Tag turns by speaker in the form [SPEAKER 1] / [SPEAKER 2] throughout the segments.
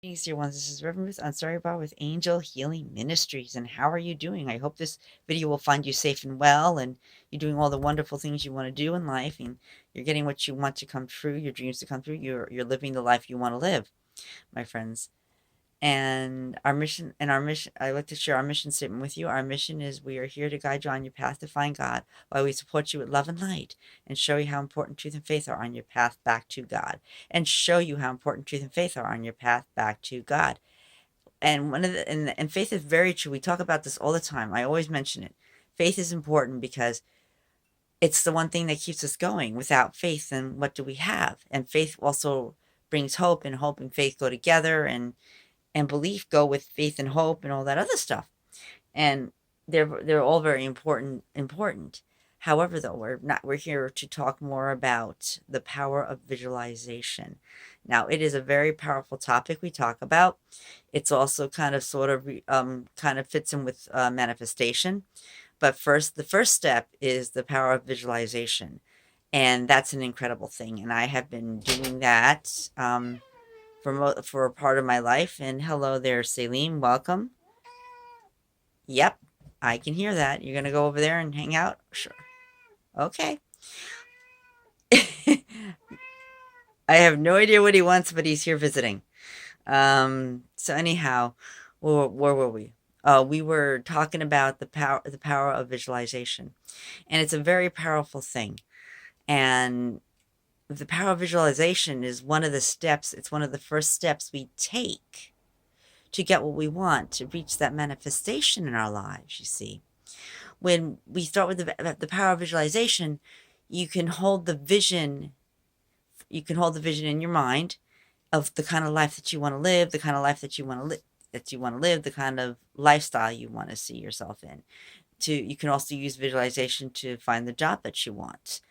[SPEAKER 1] Greetings, dear ones. This is Reverend Ruth Ansari Bar with Angel Healing Ministries. And how are you doing? I hope this video will find you safe and well, and you're doing all the wonderful things you want to do in life, and you're getting what you want to come true, your dreams to come true. You're living the life you want to live, my friends. And our mission, I like to share our mission statement with you. Our mission is we are here to guide you on your path to find God, while we support you with love and light, and show you how important truth and faith are on your path back to God, and show you how important truth and faith are on your path back to God. And faith is very true. We talk about this all the time. I always mention it. Faith is important because it's the one thing that keeps us going. Without faith, then what do we have? And faith also brings hope, and hope and faith go together, and belief go with faith and hope and all that other stuff. And they're all very important. However, though, we're here to talk more about the power of visualization. Now, it is a very powerful topic we talk about. It's also kind of kind of fits in with manifestation. But first, the first step is the power of visualization, and that's an incredible thing. And I have been doing that for a part of my life. And hello there, Salim. Welcome. Yep, I can hear that. You're gonna go over there and hang out? Sure. Okay. I have no idea what he wants, but he's here visiting. So anyhow, where were we? We were talking about the power of visualization, and it's a very powerful thing. And the power of visualization is one of the steps. It's one of the first steps we take to get what we want, to reach that manifestation in our lives. You see, when we start with the power of visualization, you can hold the vision. You can hold the vision in your mind of the kind of life that you want to live, the kind of life that you want to live, the kind of lifestyle you want to see yourself in. You can also use visualization to find the job that you want.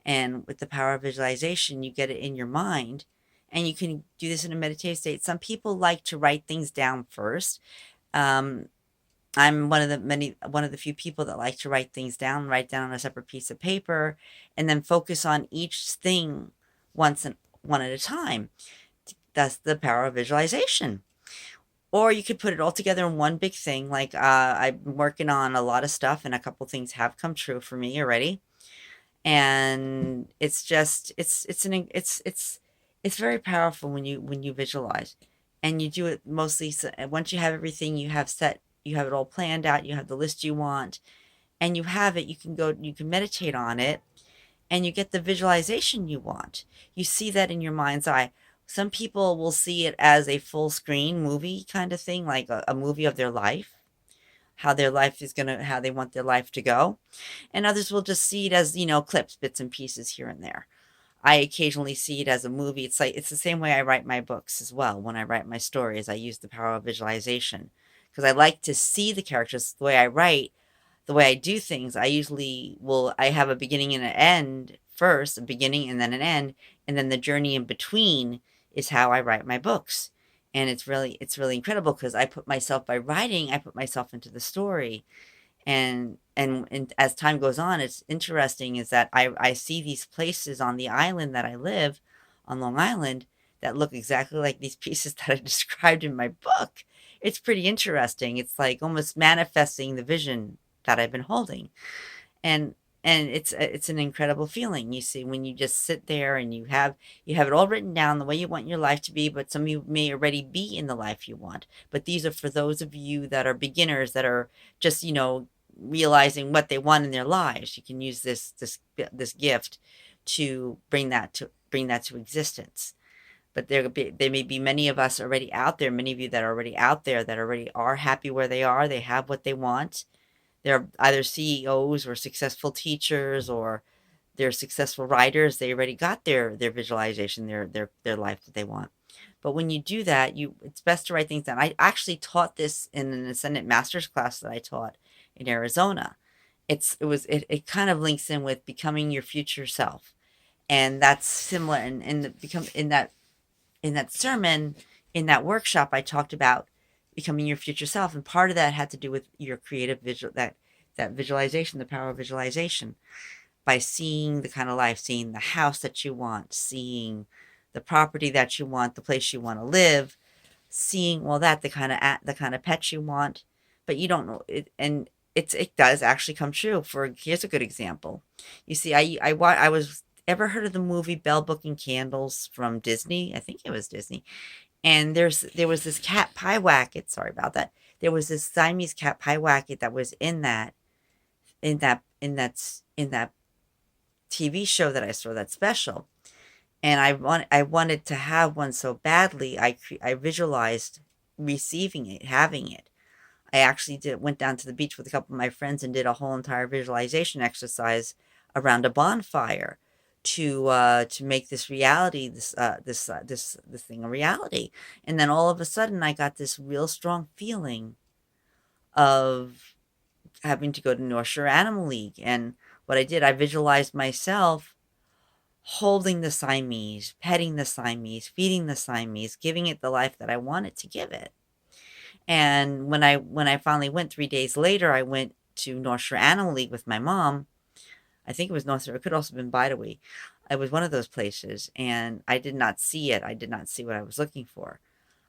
[SPEAKER 1] And with the power of visualization, you get it in your mind, and you can do this in a meditative state. Some people like to write things down first. Um, I'm one of the few people that like to write down on a separate piece of paper, and then focus on each thing one at a time. That's the power of visualization. Or you could put it all together in one big thing. Like I'm working on a lot of stuff, and a couple things have come true for me already. And it's just it's very powerful when you visualize, and you do it mostly. Once you have everything you have set, you have it all planned out, you have the list you want, and you have it, you can meditate on it, and you get the visualization you want. You see that in your mind's eye. Some people will see it as a full screen movie kind of thing, like a movie of their life, how they want their life to go. And others will just see it as, clips, bits and pieces here and there. I occasionally see it as a movie. It's the same way I write my books as well. When I write my stories, I use the power of visualization, because I like to see the characters. The way I write, the way I do things, I have a beginning and an end first, a beginning and then an end, and then the journey in between is how I write my books. And it's really incredible, because by writing, I put myself into the story. And as time goes on, it's interesting is that I see these places on the island that I live, on Long Island, that look exactly like these pieces that I described in my book. It's pretty interesting. It's like almost manifesting the vision that I've been holding. And it's an incredible feeling. You see, when you just sit there and you have it all written down the way you want your life to be. But some of you may already be in the life you want. But these are for those of you that are beginners, that are just realizing what they want in their lives. You can use this gift to bring that to existence. But there may be many of us already out there, many of you that are already out there, that already are happy where they are. They have what they want. They're either CEOs or successful teachers, or they're successful writers. They already got their visualization, their life that they want. But when you do that, it's best to write things down. I actually taught this in an Ascendant Masters class that I taught in Arizona. It kind of links in with becoming your future self, and that's similar. And become in that sermon, in that workshop, I talked about becoming your future self, and part of that had to do with your creative that visualization, the power of visualization, by seeing the kind of life, seeing the house that you want, seeing the property that you want, the place you want to live, seeing all that, the kind of pets you want, but you don't know it, and it does actually come true. For Here's a good example. You see, I was ever heard of the movie Bell Book and Candles from Disney? I think it was Disney. And there was this cat pie wacket. Sorry about that. There was this Siamese cat pie wacket that was in that TV show that I saw, that special. And I wanted to have one so badly. I visualized receiving it, having it. I actually went down to the beach with a couple of my friends and did a whole entire visualization exercise around a bonfire to make this reality, this thing a reality. And then all of a sudden, I got this real strong feeling of having to go to North Shore Animal League. And what I did, I visualized myself holding the Siamese, petting the Siamese, feeding the Siamese, giving it the life that I wanted to give it. And when I finally went 3 days later, I went to North Shore Animal League with my mom. I think it was North Shore. It could also have been Bidawee. It was one of those places, and I did not see it. I did not see what I was looking for.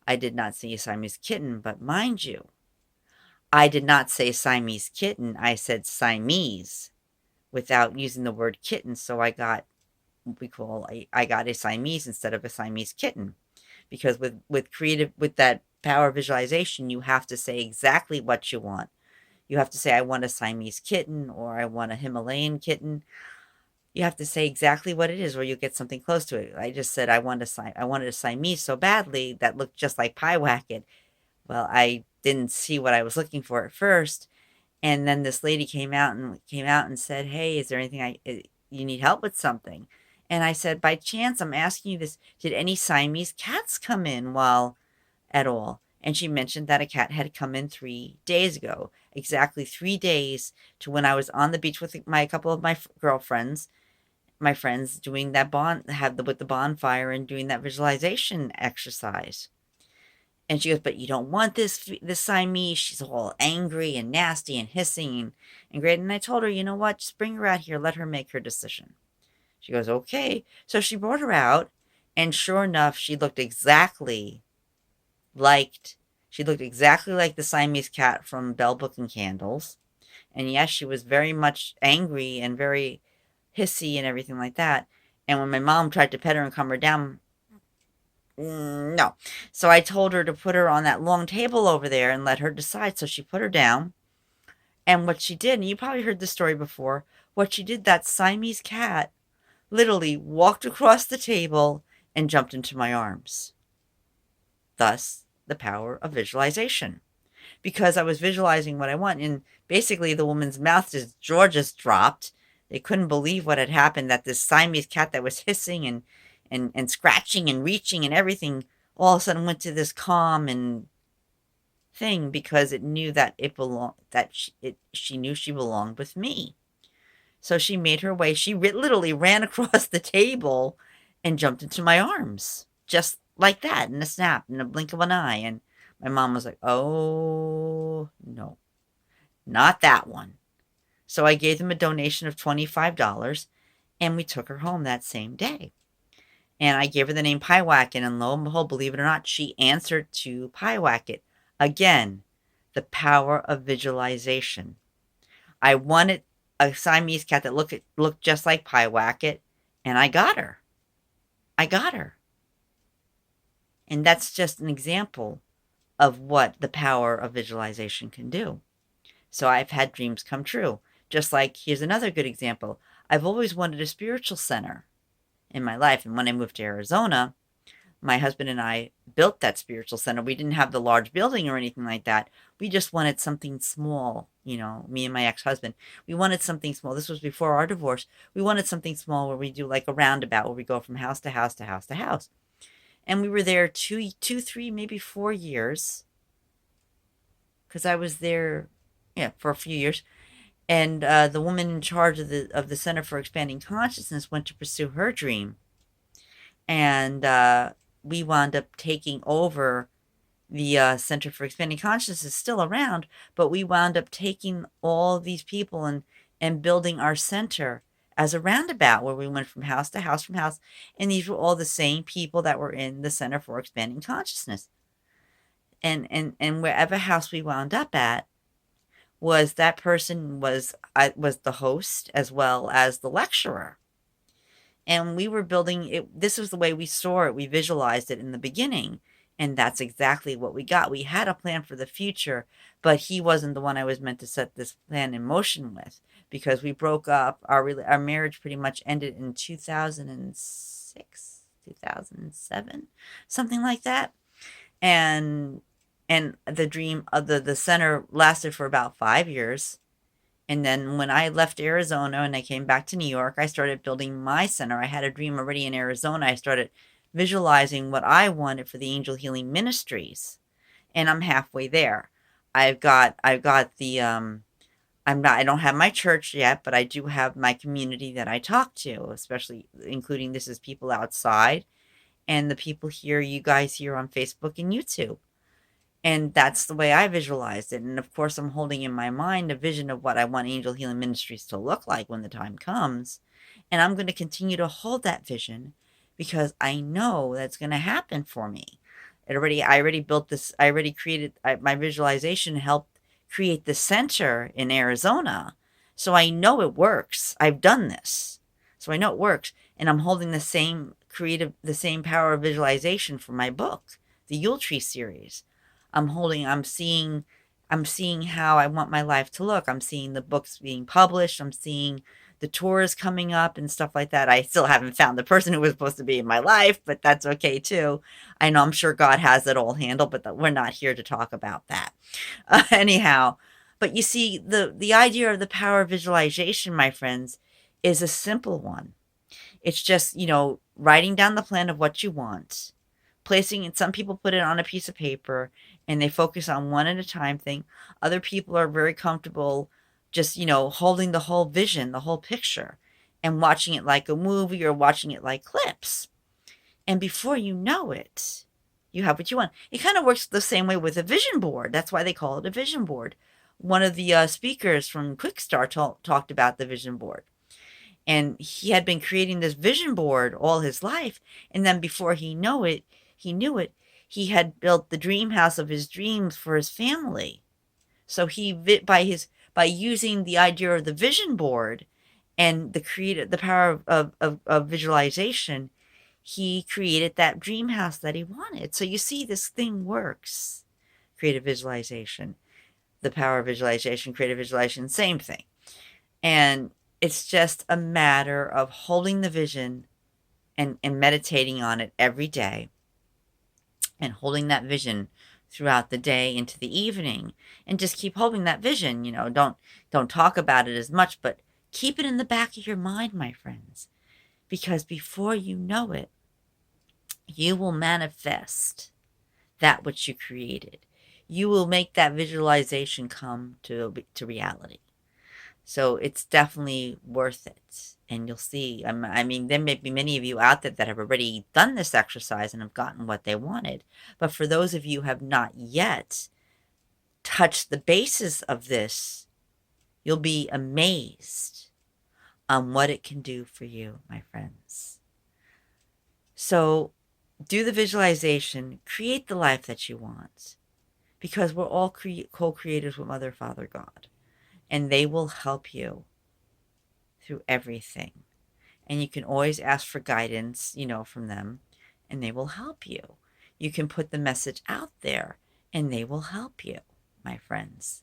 [SPEAKER 1] I did not see a Siamese kitten, but mind you, I did not say Siamese kitten. I said Siamese without using the word kitten. So I got what we call I got a Siamese instead of a Siamese kitten, because with that power of visualization, you have to say exactly what you want. You have to say, I want a Siamese kitten, or I want a Himalayan kitten. You have to say exactly what it is, or you'll get something close to it. I just said I wanted a Siamese so badly that looked just like Pie Wacket. Well, I didn't see what I was looking for at first, and then this lady came out and said, "Hey, is there anything you need help with something?" And I said, "By chance, I'm asking you this. Did any Siamese cats come in while at all?" And she mentioned that a cat had come in 3 days ago, exactly 3 days to when I was on the beach with my couple of girlfriends, my friends, doing that with the bonfire and doing that visualization exercise. And she goes, "But you don't want this Siamese. She's all angry and nasty and hissing and great." And I told her, "You know what? Just bring her out here. Let her make her decision." She goes, "Okay." So she brought her out, and sure enough, liked she looked exactly like the Siamese cat from Bell Book and Candles. And yes, she was very much angry and very hissy and everything like that. And when my mom tried to pet her and calm her down, no. So I told her to put her on that long table over there and let her decide. So she put her down. And what she did, and you probably heard this story before, what she did, that Siamese cat literally walked across the table and jumped into my arms. Thus, the power of visualization. Because I was visualizing what I want, and basically the woman's jaw just dropped. They couldn't believe what had happened, that this Siamese cat that was hissing and scratching and reaching and everything all of a sudden went to this calm and thing, because it knew that she knew she belonged with me. So she made her way. She literally ran across the table and jumped into my arms, just like that, in a snap, in a blink of an eye. And my mom was like, "Oh, no, not that one." So I gave them a donation of $25, and we took her home that same day. And I gave her the name Pie Wacket, and lo and behold, believe it or not, she answered to Pie Wacket. Again, the power of visualization. I wanted a Siamese cat that looked just like Pie Wacket, and I got her. I got her. And that's just an example of what the power of visualization can do. So I've had dreams come true. Just like, here's another good example. I've always wanted a spiritual center in my life. And when I moved to Arizona, my husband and I built that spiritual center. We didn't have the large building or anything like that. We just wanted something small, me and my ex-husband. We wanted something small. This was before our divorce. We wanted something small where we do like a roundabout where we go from house to house to house to house. And we were there 3, maybe 4 years, because I was there, yeah, for a few years. And the woman in charge of the Center for Expanding Consciousness went to pursue her dream, and we wound up taking over the Center for Expanding Consciousness. Is still around, but we wound up taking all these people and building our center as a roundabout where we went from house to house, and these were all the same people that were in the Center for Expanding Consciousness. And wherever house we wound up at, was that person was the host as well as the lecturer. And we were building it. This was the way we saw it. We visualized it in the beginning. And that's exactly what we got. We had a plan for the future, but he wasn't the one I was meant to set this plan in motion with, because we broke up. Our marriage pretty much ended in 2006, 2007, something like that. And the dream of the center lasted for about 5 years. And then when I left Arizona and I came back to New York, I started building my center. I had a dream already in Arizona. I started visualizing what I wanted for the Angel Healing Ministries, and I'm halfway there. I've got the I don't have my church yet, but I do have my community that I talk to, especially including this is people outside and the people here, you guys here on Facebook and YouTube. And that's the way I visualized it. And of course, I'm holding in my mind a vision of what I want Angel Healing Ministries to look like when the time comes. And I'm going to continue to hold that vision because I know that's going to happen for me. I already built this, I already created, my visualization helped create the center in Arizona. So I know it works. I've done this. So I know it works. And I'm holding the same power of visualization for my book, the Yule Tree series. I'm seeing how I want my life to look. I'm seeing the books being published. I'm seeing the tours coming up and stuff like that. I still haven't found the person who was supposed to be in my life, but that's okay too. I know I'm sure God has it all handled, but we're not here to talk about that. Anyhow, but you see, the idea of the power of visualization, my friends, is a simple one. It's just, writing down the plan of what you want, placing it. Some people put it on a piece of paper and they focus on one at a time thing. Other people are very comfortable just, holding the whole vision, the whole picture, and watching it like a movie or watching it like clips. And before you know it, you have what you want. It kind of works the same way with a vision board. That's why they call it a vision board. One of the speakers from Quickstar talked about the vision board. And he had been creating this vision board all his life. And then before he knew it, he had built the dream house of his dreams for his family. So by using the idea of the vision board and the power of visualization, he created that dream house that he wanted. So you see, this thing works. Creative visualization, the power of visualization, creative visualization, same thing. And it's just a matter of holding the vision and meditating on it every day, and holding that vision throughout the day into the evening, and just keep holding that vision. Don't talk about it as much, but keep it in the back of your mind, my friends, because before you know it, you will manifest that which you created. You will make that visualization come to reality. So it's definitely worth it. And you'll see, I mean, there may be many of you out there that have already done this exercise and have gotten what they wanted. But for those of you who have not yet touched the basis of this, you'll be amazed on what it can do for you, my friends. So do the visualization, create the life that you want, because we're all co-creators with Mother, Father, God. And they will help you through everything. And you can always ask for guidance, from them, and they will help you. You can put the message out there, and they will help you, my friends.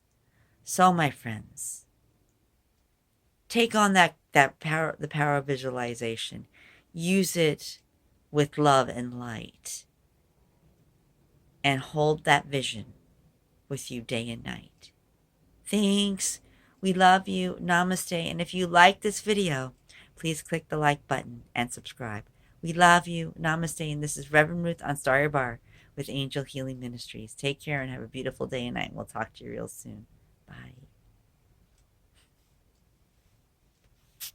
[SPEAKER 1] So, my friends, take on that power, the power of visualization. Use it with love and light. And hold that vision with you day and night. Thanks. We love you. Namaste. And if you like this video, please click the like button and subscribe. We love you. Namaste. And this is Reverend Ruth on Star Your Bar with Angel Healing Ministries. Take care and have a beautiful day and night. We'll talk to you real soon. Bye.